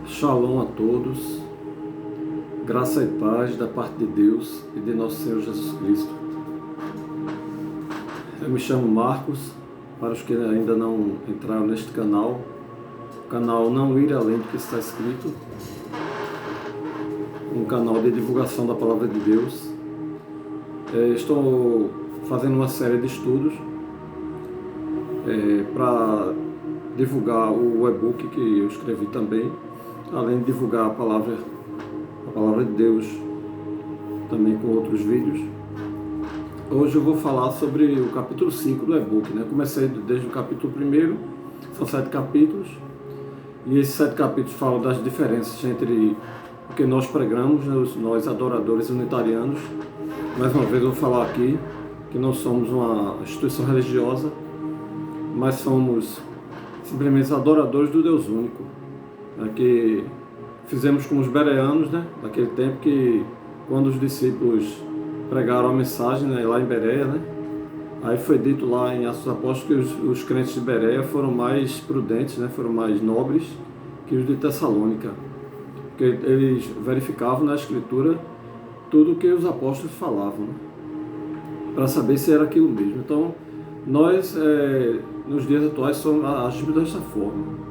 Shalom a todos, graça e paz da parte de Deus e de nosso Senhor Jesus Cristo. Eu me chamo Marcos, para os que ainda não entraram neste canal, o canal Não Ir Além do que está escrito, um canal de divulgação da Palavra de Deus. Estou fazendo uma série de estudos para divulgar o e-book que eu escrevi também, além de divulgar a palavra de Deus também com outros vídeos. Hoje eu vou falar sobre o capítulo 5 do e-book, né? Comecei desde o capítulo 1, são 7 capítulos, e esses 7 capítulos falam das diferenças entre o que nós pregamos, nós adoradores unitarianos. Mais uma vez eu vou falar aqui que não somos uma instituição religiosa, mas somos simplesmente adoradores do Deus único, que fizemos como os bereanos, né, naquele tempo que quando os discípulos pregaram a mensagem, né, lá em Bereia, né, aí foi dito lá em Atos dos Apóstolos que os crentes de Bereia foram mais prudentes, né, foram mais nobres que os de Tessalônica, porque eles verificavam na Escritura tudo o que os apóstolos falavam, né, para saber se era aquilo mesmo. Então, nós, nos dias atuais, agimos dessa forma.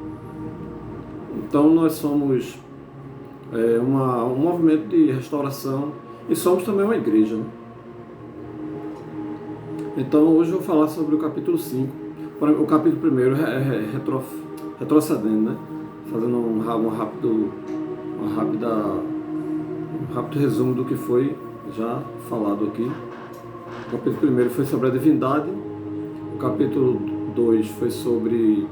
Então, nós somos um movimento de restauração e somos também uma igreja, né? Então, hoje eu vou falar sobre o capítulo 5. O capítulo 1 é retrocedendo, né? Fazendo um rápido resumo do que foi já falado aqui. O capítulo 1 foi sobre a divindade. O capítulo 2 foi sobre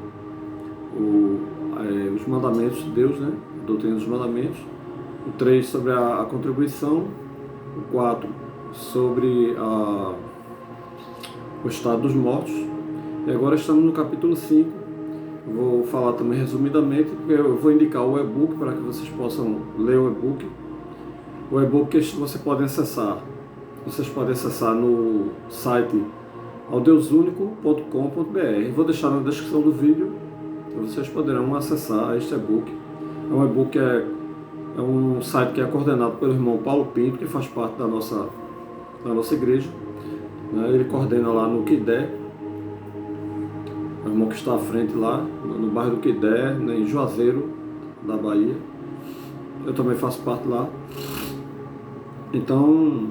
os mandamentos de Deus, né? A doutrina dos mandamentos. O 3 sobre a contribuição. O 4 sobre o estado dos mortos. E agora estamos no capítulo 5. Vou falar também resumidamente, porque eu vou indicar o e-book para que vocês possam ler o e-book. O e-book que vocês podem acessar no site audeusunico.com.br. Vou deixar na descrição do vídeo, vocês poderão acessar este e-book. É um e-book, é um site que é coordenado pelo irmão Paulo Pinto, que faz parte da nossa igreja, né? Ele coordena lá no Quidé, é o irmão que está à frente lá, no bairro do Quidé, em Juazeiro, da Bahia. Eu também faço parte lá. Então,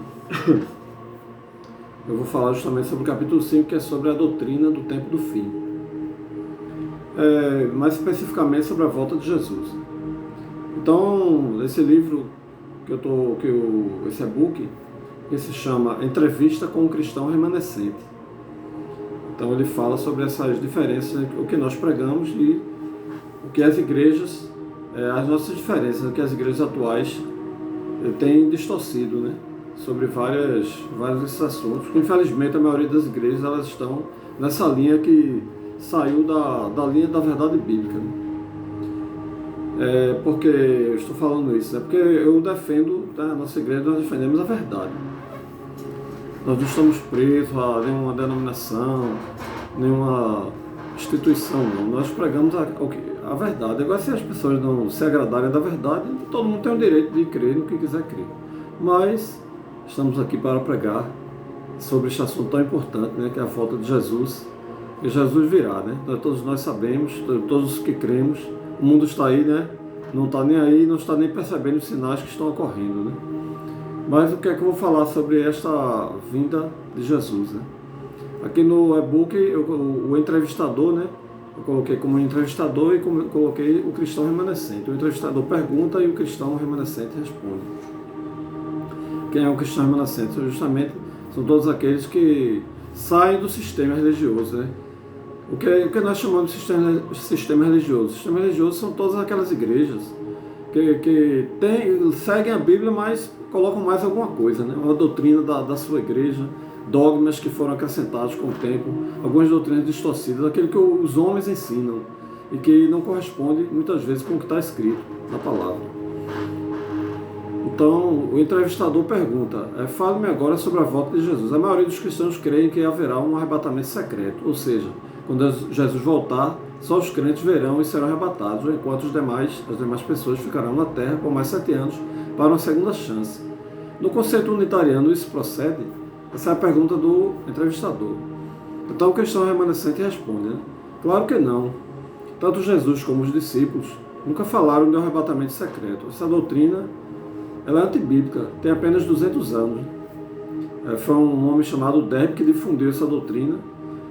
eu vou falar justamente sobre o capítulo 5, que é sobre a doutrina do tempo do fim. Mais especificamente sobre a volta de Jesus. Então, esse livro, esse e-book, que se chama Entrevista com um Cristão Remanescente. Então, ele fala sobre essas diferenças entre o que nós pregamos e o que as igrejas, as nossas diferenças, o que as igrejas atuais têm distorcido, né? Sobre vários desses assuntos. Infelizmente, a maioria das igrejas elas estão nessa linha que saiu da linha da verdade bíblica, né? Porque eu estou falando isso? É porque eu defendo, né, a nossa igreja, nós defendemos a verdade. Nós não estamos presos a nenhuma denominação, nenhuma instituição, não. Nós pregamos a verdade. Agora, se as pessoas não se agradarem da verdade, todo mundo tem o direito de crer no que quiser crer. Mas estamos aqui para pregar sobre este assunto tão importante, né, que é a volta de Jesus. E Jesus virá, né? Todos nós sabemos, todos os que cremos, o mundo está aí, né? Não está nem aí, não está nem percebendo os sinais que estão ocorrendo, né? Mas o que é que eu vou falar sobre esta vinda de Jesus, né? Aqui no e-book, o entrevistador, né? Eu coloquei como entrevistador e coloquei o cristão remanescente. O entrevistador pergunta e o cristão remanescente responde. Quem é o cristão remanescente? Justamente são todos aqueles que saem do sistema religioso, né? O que nós chamamos de sistema religioso? O sistema religioso são todas aquelas igrejas que seguem a Bíblia, mas colocam mais alguma coisa, né? Uma doutrina da sua igreja, dogmas que foram acrescentados com o tempo, algumas doutrinas distorcidas, aquilo que os homens ensinam e que não corresponde muitas vezes com o que está escrito na palavra. Então, o entrevistador pergunta, fale-me agora sobre a volta de Jesus. A maioria dos cristãos creem que haverá um arrebatamento secreto, ou seja, quando Jesus voltar, só os crentes verão e serão arrebatados, enquanto as demais pessoas ficarão na terra por mais 7 anos para uma segunda chance. No conceito unitariano, isso procede? Essa é a pergunta do entrevistador. Então o cristão remanescente responde, né? Claro que não. Tanto Jesus como os discípulos nunca falaram de um arrebatamento secreto. Essa doutrina ela é antibíblica, tem apenas 200 anos. Foi um homem chamado Derbe que difundiu essa doutrina.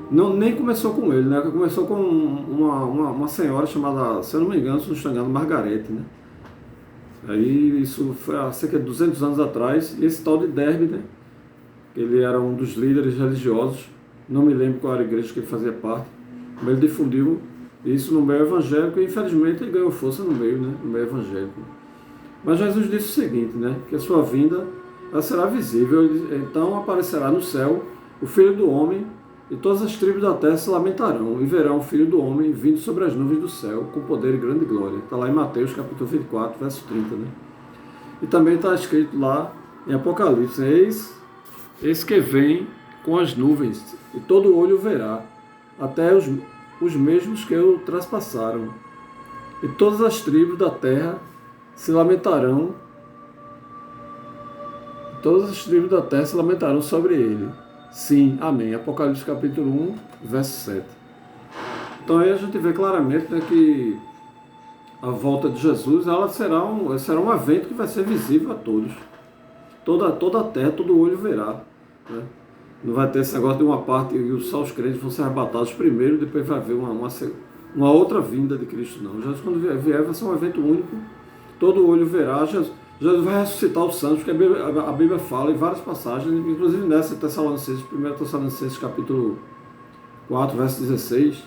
Não, nem começou com ele, né? Começou com uma senhora chamada, se eu não me engano, se não estou enganado, Margarete, né? Aí isso foi há cerca de 200 anos atrás, e esse tal de Derbe, né? Ele era um dos líderes religiosos, não me lembro qual era a igreja que ele fazia parte, mas ele difundiu isso no meio evangélico e infelizmente ele ganhou força no meio, né? No meio evangélico. Mas Jesus disse o seguinte, né? Que a sua vinda ela será visível, então aparecerá no céu o Filho do Homem, e todas as tribos da terra se lamentarão, e verão o Filho do Homem vindo sobre as nuvens do céu, com poder e grande glória. Está lá em Mateus, capítulo 24, verso 30. Né? E também está escrito lá em Apocalipse, eis que vem com as nuvens, e todo olho verá, até os mesmos que o traspassaram. E todas as tribos da terra se lamentarão, sobre ele. Sim, amém. Apocalipse capítulo 1, verso 7. Então aí a gente vê claramente, né, que a volta de Jesus ela será um evento que vai ser visível a todos. Toda a terra, todo olho verá. Né? Não vai ter esse negócio de uma parte e só os crentes vão ser arrebatados primeiro, depois vai haver uma outra vinda de Cristo. Não. Jesus, quando vier, vai ser um evento único. Todo olho verá. Jesus vai ressuscitar os santos, porque a Bíblia fala em várias passagens, inclusive nessa 1 Tessalonicenses capítulo 4, verso 16,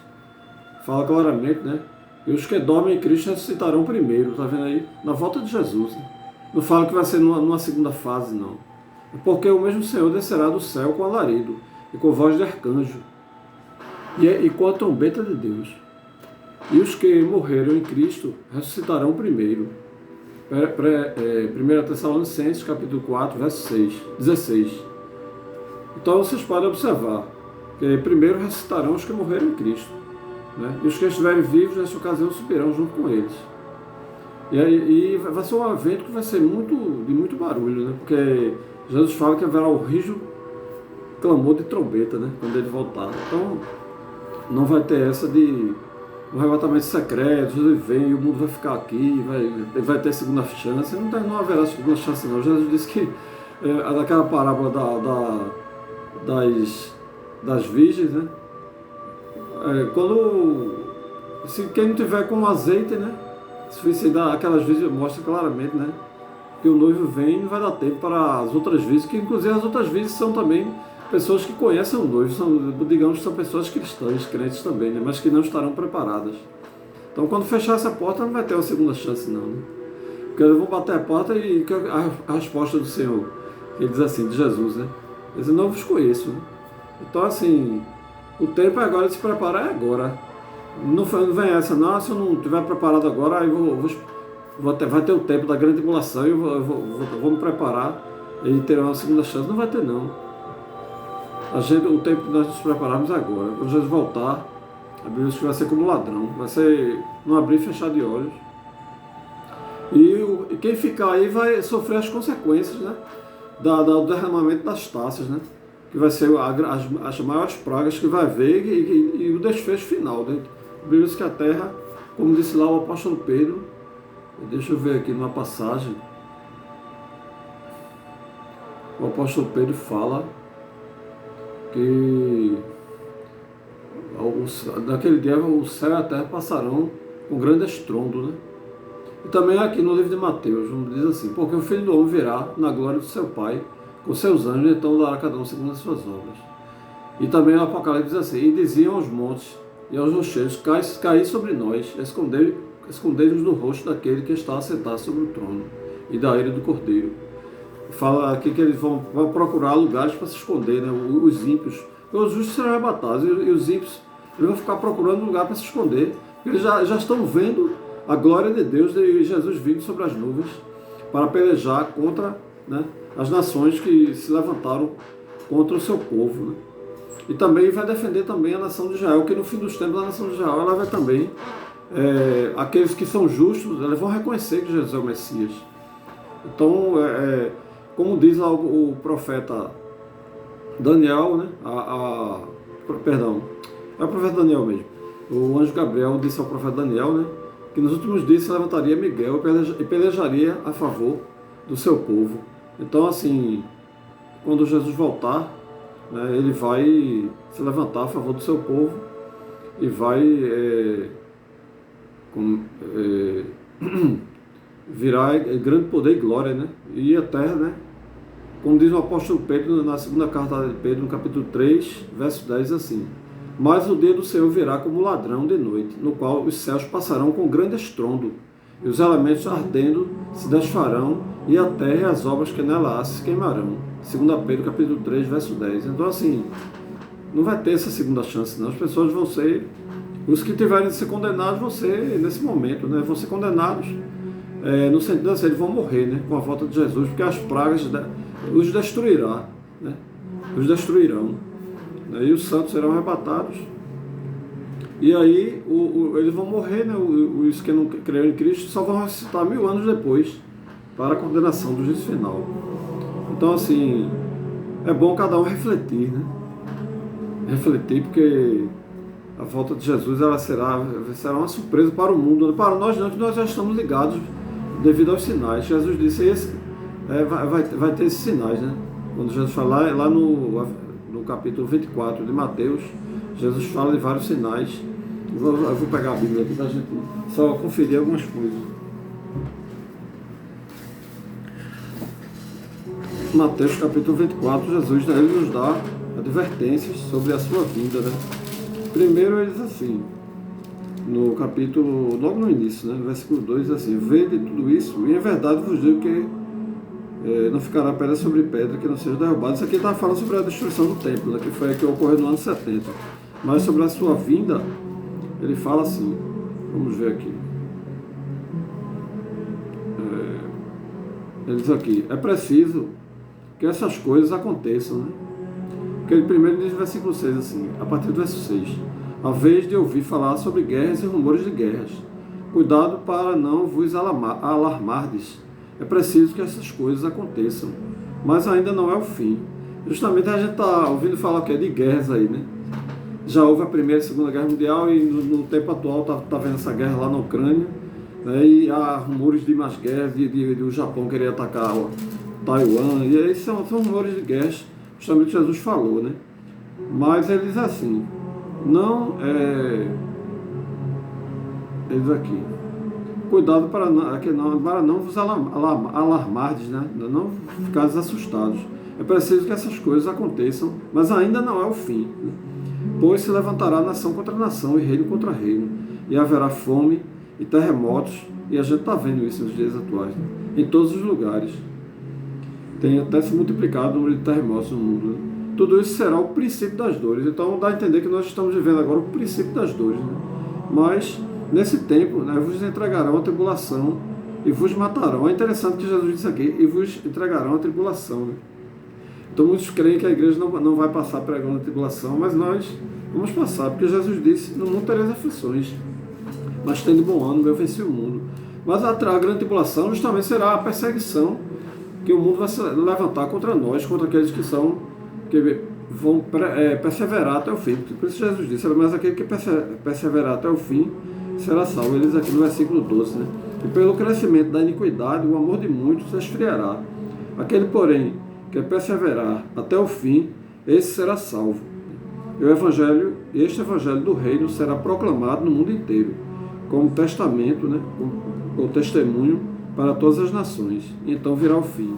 fala claramente, né? E os que dormem em Cristo ressuscitarão primeiro, tá vendo aí? Na volta de Jesus. Né? Não fala que vai ser numa segunda fase, não. Porque o mesmo Senhor descerá do céu com alarido e com voz de arcanjo e com a trombeta de Deus. E os que morreram em Cristo ressuscitarão primeiro. 1 Tessalonicenses, capítulo 4, verso 16. Então vocês podem observar que primeiro ressuscitarão os que morreram em Cristo, né? E os que estiverem vivos nessa ocasião subirão junto com eles. E vai ser um evento que vai ser de muito barulho, né? Porque Jesus fala que haverá o rijo clamor de trombeta, né? Quando ele voltar. Então não vai ter essa de um arrebatamento secreto, Jesus vem e o mundo vai ficar aqui, vai ter segunda chance. Não haverá segunda chance não. Jesus disse que daquela parábola das virgens, né? Quem não tiver com azeite, né? Se dá aquelas virgens, mostra claramente, né? Que o noivo vem e não vai dar tempo para as outras virgens, que inclusive as outras virgens são também pessoas que conhecem o noivo, digamos que são pessoas cristãs, crentes também, né? Mas que não estarão preparadas. Então quando fechar essa porta não vai ter uma segunda chance não, né? Porque eu vou bater a porta e a resposta do Senhor, ele diz assim, de Jesus, né? Ele diz, não vos conheço. Né? Então assim, o tempo é agora de se preparar, é agora. Não vem essa, não, se eu não estiver preparado agora, aí vai ter o tempo da grande tribulação e eu vou me preparar e ter uma segunda chance. Não vai ter não. O tempo que nós nos prepararmos é agora. Quando Jesus voltar, a Bíblia diz que vai ser como ladrão, vai ser não abrir e fechar de olhos. E quem ficar aí vai sofrer as consequências, né, do derramamento das taças, né, que vai ser as maiores pragas que vai haver e o desfecho final. Né? A Bíblia diz que a terra, como disse lá o apóstolo Pedro, deixa eu ver aqui numa passagem, o apóstolo Pedro fala que naquele dia o céu e a terra passarão com grande estrondo, né? E também aqui no livro de Mateus, diz assim, porque o Filho do Homem virá na glória do seu Pai, com seus anjos, e então dará a cada um segundo as suas obras. E também no Apocalipse diz assim, e diziam aos montes e aos rochedos, caí sobre nós, escondei-nos do rosto daquele que está assentado sobre o trono, e da ira do Cordeiro. Fala aqui que eles vão procurar lugares para se esconder, né? Os ímpios. Os justos serão arrebatados e os ímpios eles vão ficar procurando lugar para se esconder. Eles já estão vendo a glória de Deus e Jesus vindo sobre as nuvens para pelejar contra, né, as nações que se levantaram contra o seu povo. Né? E também vai defender também a nação de Israel, que no fim dos tempos a nação de Israel ela vai também, aqueles que são justos, eles vão reconhecer que Jesus é o Messias. Então, como diz lá o profeta Daniel, né? Perdão, é o profeta Daniel mesmo. O anjo Gabriel disse ao profeta Daniel, né, que nos últimos dias se levantaria Miguel e pelejaria a favor do seu povo. Então, assim, quando Jesus voltar, né, ele vai se levantar a favor do seu povo e vai virar grande poder e glória, né? E até, né? Como diz o apóstolo Pedro na segunda carta de Pedro, no capítulo 3, verso 10, assim: mas o dia do Senhor virá como ladrão de noite, no qual os céus passarão com grande estrondo, e os elementos ardendo se desfarão, e a terra e as obras que nela há se queimarão. 2 Pedro, capítulo 3, verso 10. Então, assim, não vai ter essa segunda chance, não. As pessoas vão ser, os que tiverem de ser condenados vão ser, nesse momento, né, vão ser condenados, no sentido assim, eles vão morrer, né, com a volta de Jesus, porque as pragas os destruirá, né, os destruirão. E os santos serão arrebatados. E aí eles vão morrer, né? Os que não creram em Cristo só vão ressuscitar 1000 anos depois para a condenação do juízo final. Então, assim, é bom cada um refletir, né? Refletir, porque a volta de Jesus ela será uma surpresa para o mundo. Para nós não, que nós já estamos ligados devido aos sinais. Jesus disse vai ter esses sinais, né? Quando Jesus fala lá no capítulo 24 de Mateus, Jesus fala de vários sinais. Eu vou pegar a Bíblia aqui para a gente só conferir algumas coisas. Mateus capítulo 24, Jesus, né, ele nos dá advertências sobre a sua vinda, né? Primeiro ele diz assim, no capítulo, logo no início, né, no versículo 2, diz assim: vede tudo isso, e em verdade vos digo que não ficará pedra sobre pedra que não seja derrubada. Isso aqui está falando sobre a destruição do templo, né, que foi a que ocorreu no ano 70. Mas sobre a sua vinda, ele fala assim, vamos ver aqui. Ele diz aqui: é preciso que essas coisas aconteçam, né? Porque ele primeiro diz no versículo 6 assim, a partir do verso 6: a vez de ouvir falar sobre guerras e rumores de guerras, cuidado para não vos alarmardes. É preciso que essas coisas aconteçam, mas ainda não é o fim. Justamente a gente está ouvindo falar que é de guerras aí, né? Já houve a Primeira e Segunda Guerra Mundial e no tempo atual está vendo essa guerra lá na Ucrânia, né? E há rumores de mais guerras, de o Japão querer atacar Taiwan, e aí são rumores de guerras, justamente Jesus falou, né? Mas ele diz assim, ele diz aqui: cuidado para não vos alarmardes, né? Não ficares assustados. É preciso que essas coisas aconteçam, mas ainda não é o fim, né? Pois se levantará nação contra nação e reino contra reino, e haverá fome e terremotos, e a gente está vendo isso nos dias atuais, né? Em todos os lugares. Tem até se multiplicado o número de terremotos no mundo, né? Tudo isso será o princípio das dores. Então dá a entender que nós estamos vivendo agora o princípio das dores, né? Mas nesse tempo, né, vos entregarão a tribulação e vos matarão. É interessante que Jesus disse aqui: e vos entregarão a tribulação, né? Então muitos creem que a igreja não vai passar pregando a tribulação, mas nós vamos passar, porque Jesus disse: no mundo tereis aflições, mas tendo bom ânimo, eu venci o mundo. Mas a grande tribulação justamente será a perseguição que o mundo vai se levantar contra nós, contra aqueles que vão perseverar até o fim. Por isso Jesus disse: mas aquele que perseverar até o fim será salvo. Ele diz aqui no versículo 12, né? E pelo crescimento da iniquidade, o amor de muitos se esfriará. Aquele, porém, que perseverar até o fim, esse será salvo. E este evangelho do reino será proclamado no mundo inteiro, como testamento, né? Como testemunho para todas as nações. E então virá o fim.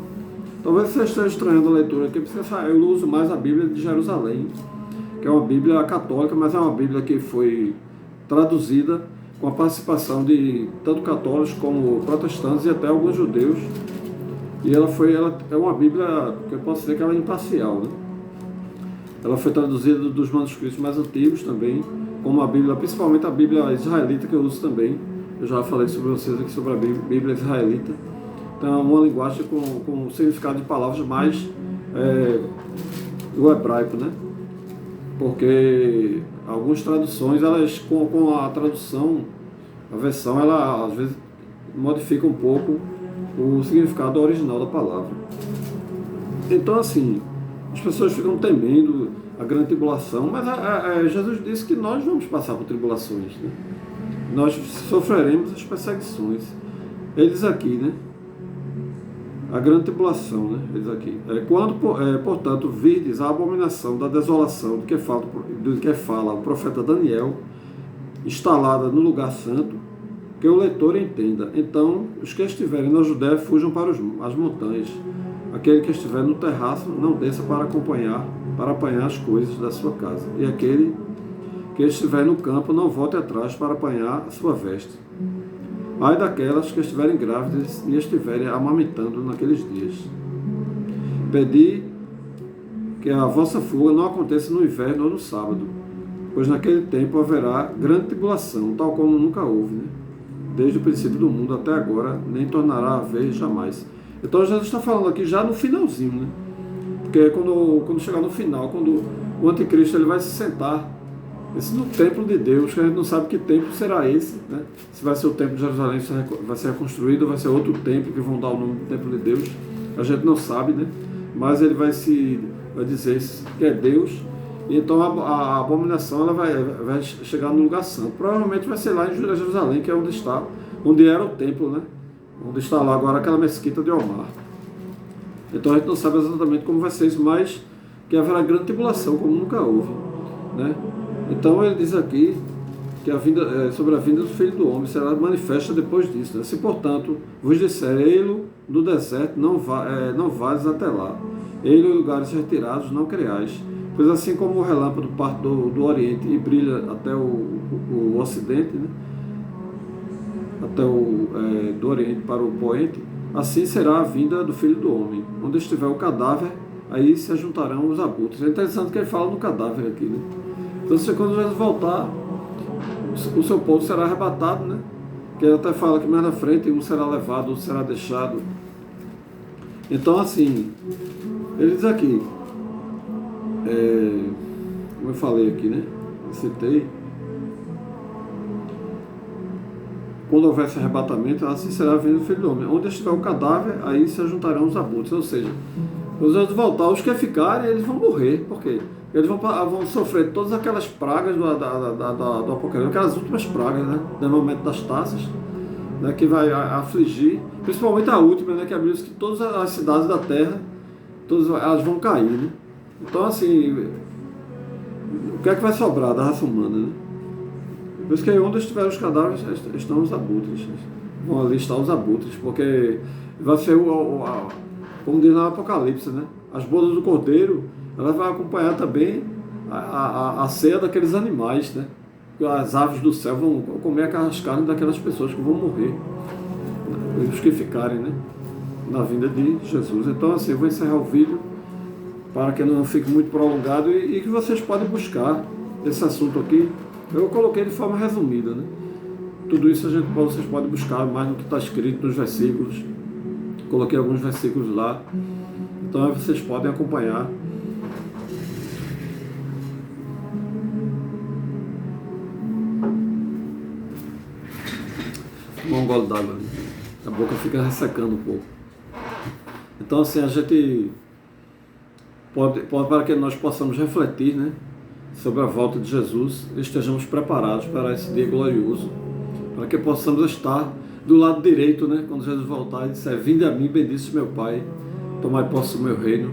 Talvez você esteja estranhando a leitura aqui, porque eu uso mais a Bíblia de Jerusalém, que é uma Bíblia católica, mas é uma Bíblia que foi traduzida com a participação de tanto católicos como protestantes e até alguns judeus. E ela é uma Bíblia que eu posso dizer que ela é imparcial, né? Ela foi traduzida dos manuscritos mais antigos também, como a Bíblia, principalmente a Bíblia israelita, que eu uso também. Eu já falei sobre vocês aqui sobre a Bíblia israelita. Então é uma linguagem com significado de palavras mais do hebraico, né? porque algumas traduções, elas com a tradução, a versão, ela às vezes modifica um pouco o significado original da palavra. Então, assim, as pessoas ficam temendo a grande tribulação, mas Jesus disse que nós vamos passar por tribulações, né? Nós sofreremos as perseguições. Ele diz aqui, né? A grande tribulação, né? Ele diz aqui. Quando, portanto, virdes a abominação da desolação do que fala o profeta Daniel, instalada no lugar santo, que o leitor entenda. Então, os que estiverem na Judéia fujam para as montanhas. Aquele que estiver no terraço não desça para apanhar as coisas da sua casa. E aquele que estiver no campo não volte atrás para apanhar a sua veste. Ai daquelas que estiverem grávidas e estiverem amamentando naqueles dias. Pedi que a vossa fuga não aconteça no inverno ou no sábado, pois naquele tempo haverá grande tribulação, tal como nunca houve, né? Desde o princípio do mundo até agora, nem tornará a haver jamais. Então Jesus está falando aqui já no finalzinho, né? Porque quando chegar no final, quando o anticristo ele vai se sentar no templo de Deus, que a gente não sabe que templo será esse, né? Se vai ser o templo de Jerusalém, se vai ser reconstruído, ou vai ser outro templo que vão dar o nome do templo de Deus, a gente não sabe, né? Mas ele vai dizer que é Deus, e então a abominação ela vai chegar no lugar santo. Provavelmente vai ser lá em Jerusalém, que é onde era o templo, né? Onde está lá agora aquela mesquita de Omar. Então a gente não sabe exatamente como vai ser isso, mas que haverá grande tribulação, como nunca houve, né? Então ele diz aqui que sobre a vinda do Filho do Homem será manifesta depois disso, né? Se, portanto, vos disser, ei-lo no deserto, não vades até lá. Ei-lo em lugares retirados, não creais. Pois assim como o relâmpago parte do Oriente e brilha até o Ocidente, né? Do Oriente para o Poente, assim será a vinda do Filho do Homem. Onde estiver o cadáver, aí se ajuntarão os abutres. É interessante que ele fala no cadáver aqui, né? Então, quando Jesus voltar, o seu povo será arrebatado, né? Que ele até fala que mais na frente um será levado, outro será deixado. Então, assim, ele diz aqui, como eu falei aqui, né? Eu citei. Quando houver esse arrebatamento, assim será a vinda do Filho do Homem. Onde estiver o cadáver, aí se ajuntarão os abutres. Ou seja, quando Jesus voltar, os que ficarem, eles vão morrer. Por quê? Eles vão sofrer todas aquelas pragas do Apocalipse, aquelas últimas pragas, né? No momento das taças, né? Que vai afligir, principalmente a última, né? Que a Bíblia diz que todas as cidades da terra, todas elas vão cair, né? Então, assim, o que é que vai sobrar da raça humana, né? Por isso que onde estiver os cadáveres estão os abutres. Vão ali estar os abutres, porque vai ser como diz no Apocalipse, né? As bodas do Cordeiro, ela vai acompanhar também a ceia daqueles animais, né? As aves do céu vão comer aquelas carnes daquelas pessoas que vão morrer, né? Os que ficarem, né? Na vinda de Jesus. Então, assim, eu vou encerrar o vídeo para que não fique muito prolongado e que vocês podem buscar esse assunto aqui. Eu coloquei de forma resumida, né? Tudo isso vocês podem buscar mais no que está escrito nos versículos. Coloquei alguns versículos lá. Então aí vocês podem acompanhar. Tomar um gole d'água ali. A boca fica ressecando um pouco. Então, assim, a gente pode para que nós possamos refletir, né? Sobre a volta de Jesus, estejamos preparados para esse dia glorioso, para que possamos estar do lado direito, né? Quando Jesus voltar e disser, vinde a mim, bendito meu Pai, tomai posse do meu reino,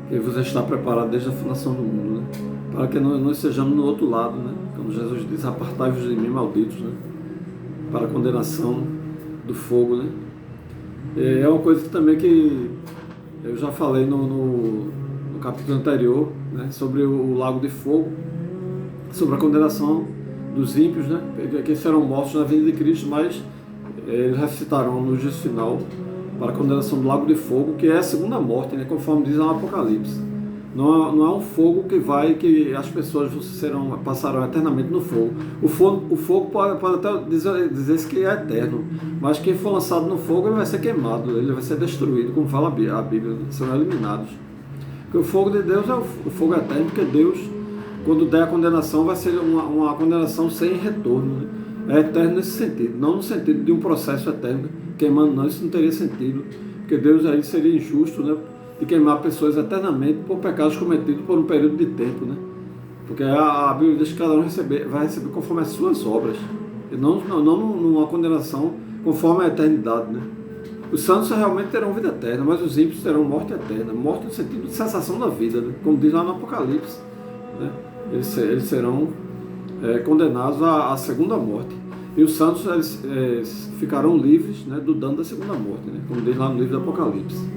e você está preparado desde a fundação do mundo, né? Para que nós sejamos no outro lado, né? Quando Jesus diz, apartai-vos de mim, malditos, né? Para a condenação do fogo, né? É uma coisa que também que eu já falei no capítulo anterior, né, sobre o lago de fogo, sobre a condenação dos ímpios, né, que serão mortos na vinda de Cristo, mas eles ressuscitarão no juízo final para a condenação do lago de fogo, que é a segunda morte, né, conforme diz no Apocalipse. Não é um fogo que as pessoas passarão eternamente no fogo. O fogo pode até dizer que é eterno, mas quem for lançado no fogo ele vai ser queimado, ele vai ser destruído, como fala a Bíblia, serão eliminados. Porque o fogo de Deus é o fogo eterno, porque Deus quando der a condenação, vai ser uma condenação sem retorno, né? É eterno nesse sentido, não no sentido de um processo eterno queimando, não, isso não teria sentido, porque Deus aí seria injusto, né, de queimar pessoas eternamente por pecados cometidos por um período de tempo, né? Porque a Bíblia diz que cada um vai receber conforme as suas obras, e não numa condenação conforme a eternidade, né? Os santos realmente terão vida eterna, mas os ímpios terão morte eterna, morte no sentido de cessação da vida, né? Como diz lá no Apocalipse, né? Eles serão condenados à segunda morte. E os santos eles ficarão livres, né, do dano da segunda morte, né? Como diz lá no livro do Apocalipse.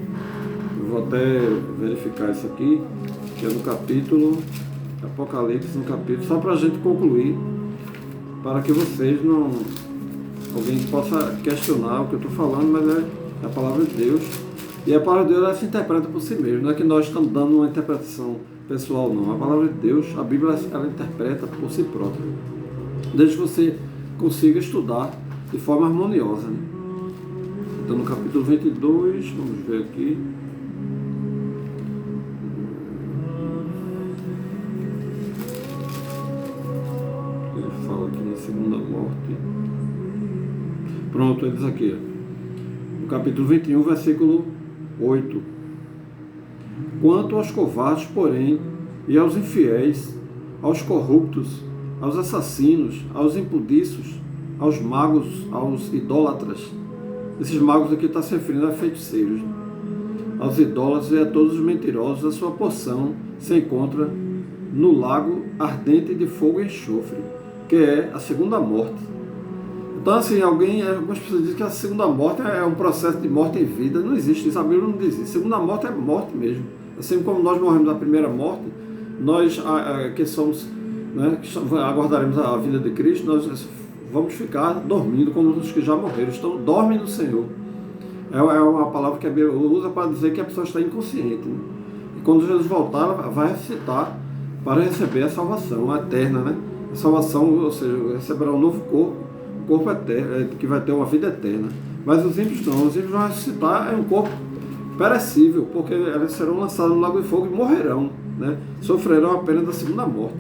Eu vou até verificar isso aqui, que é no capítulo Apocalipse, no capítulo, só para a gente concluir, para que vocês não... alguém possa questionar o que eu estou falando, mas é a palavra de Deus. E a palavra de Deus, ela se interpreta por si mesma, não é que nós estamos dando uma interpretação pessoal, não. A palavra de Deus, a Bíblia, ela interpreta por si própria, desde que você consiga estudar de forma harmoniosa, né? Então, no capítulo 22, vamos ver aqui. Ele fala aqui na segunda morte. Pronto, ele diz aqui, no capítulo 21, versículo 8. Quanto aos covardes, porém, e aos infiéis, aos corruptos, aos assassinos, aos impudiços, aos magos, aos idólatras. Esses magos aqui estão se referindo a feiticeiros, né? Aos idólatras e a todos os mentirosos, a sua porção se encontra no lago ardente de fogo e enxofre, que é a segunda morte. Então, assim, algumas pessoas dizem que a segunda morte é um processo de morte em vida. Não existe isso, a Bíblia não diz isso. A segunda morte é morte mesmo. Assim como nós morremos da primeira morte, nós que somos, né, que aguardaremos a vida de Cristo, nós vamos ficar dormindo como os que já morreram. Então, dormem no Senhor. É uma palavra que a Bíblia usa para dizer que a pessoa está inconsciente, né? E quando Jesus voltar, ela vai ressuscitar para receber a salvação eterna, né? A salvação, ou seja, receberá um novo corpo eterno, que vai ter uma vida eterna. Mas os ímpios não, os ímpios vão ressuscitar um corpo perecível, porque eles serão lançados no lago de fogo e morrerão, né? Sofrerão a pena da segunda morte.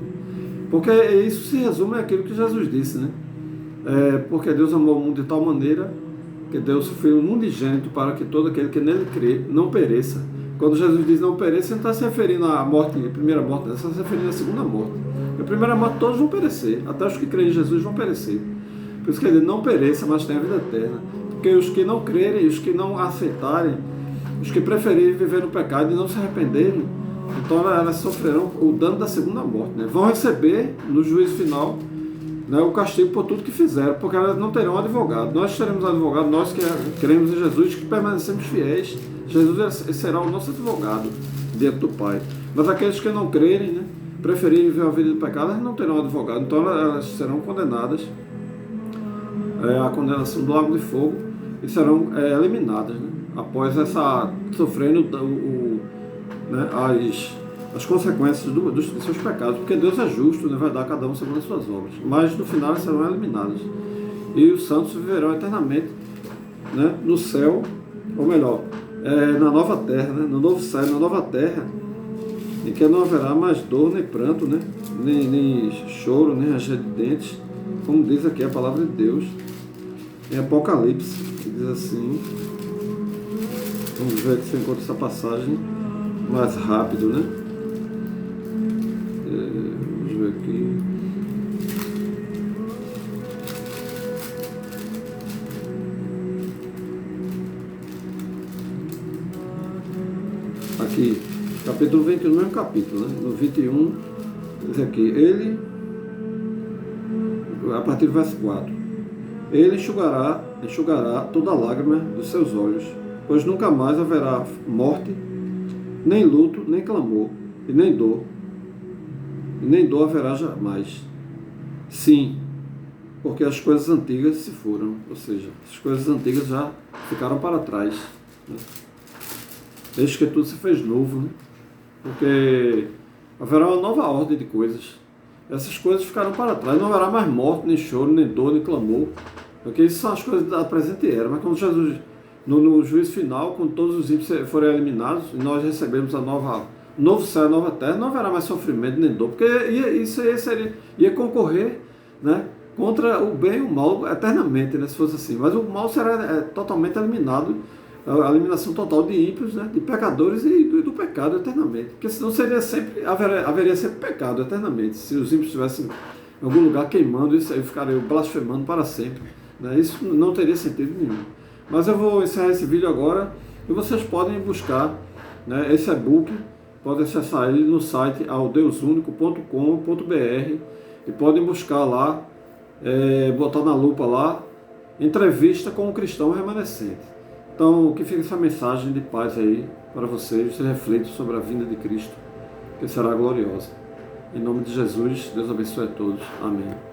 Porque isso se resume àquilo que Jesus disse, né? Porque Deus amou o mundo de tal maneira que Deus sofreu um unigênito para que todo aquele que nele crê não pereça. Quando Jesus diz não pereça, ele está se referindo à morte, à primeira morte, ele está se referindo à segunda morte. A primeira morte todos vão perecer, até os que creem em Jesus vão perecer. Por isso que ele não pereça, mas tem a vida eterna. Porque os que não crerem, os que não aceitarem, os que preferirem viver no pecado e não se arrependerem, então elas sofrerão o dano da segunda morte, né? Vão receber no juízo final, né, o castigo por tudo que fizeram, porque elas não terão advogado. Nós teremos advogado, nós que cremos em Jesus, que permanecemos fiéis. Jesus será o nosso advogado diante do Pai. Mas aqueles que não crerem, né, preferirem viver a vida do pecado, elas não terão advogado. Então elas serão condenadas à condenação do lago de fogo e serão eliminadas, né, após sofrendo né, as consequências dos seus pecados, porque Deus é justo, né, vai dar a cada um segundo as suas obras, mas no final elas serão eliminadas e os santos viverão eternamente, né, no céu, ou melhor, na nova terra, né, no novo céu, na nova terra, em que não haverá mais dor nem pranto, né, nem choro, nem ranger de dentes, como diz aqui a palavra de Deus em Apocalipse, que diz assim. Vamos ver se você encontra essa passagem mais rápido, né? Vamos ver aqui. Aqui, capítulo 21, no mesmo capítulo, né? No 21, diz aqui, ele, a partir do verso 4, ele enxugará toda lágrima dos seus olhos, pois nunca mais haverá morte, nem luto, nem clamor, e nem dor haverá jamais. Sim, porque as coisas antigas se foram, ou seja, as coisas antigas já ficaram para trás, né? Desde que tudo se fez novo, né? Porque haverá uma nova ordem de coisas. Essas coisas ficaram para trás, não haverá mais morte, nem choro, nem dor, nem clamor, porque isso são as coisas da presente era. Mas quando Jesus, no juízo final, quando todos os ímpios forem eliminados, e nós recebemos a nova novo céu, nova terra, não haverá mais sofrimento nem dor, porque isso aí ia concorrer, né, contra o bem e o mal eternamente, né, se fosse assim. Mas o mal será totalmente eliminado, a eliminação total de ímpios, né, de pecadores e do pecado eternamente. Porque senão haveria sempre pecado eternamente. Se os ímpios estivessem em algum lugar queimando, isso aí ficaria blasfemando para sempre. Né, isso não teria sentido nenhum. Mas eu vou encerrar esse vídeo agora e vocês podem buscar, né, esse e-book. Podem acessar ele no site aldeusunico.com.br e podem buscar lá, botar na lupa lá, entrevista com o cristão remanescente. Então, que fique essa mensagem de paz aí para vocês, reflitam sobre a vinda de Cristo, que será gloriosa. Em nome de Jesus, Deus abençoe a todos. Amém.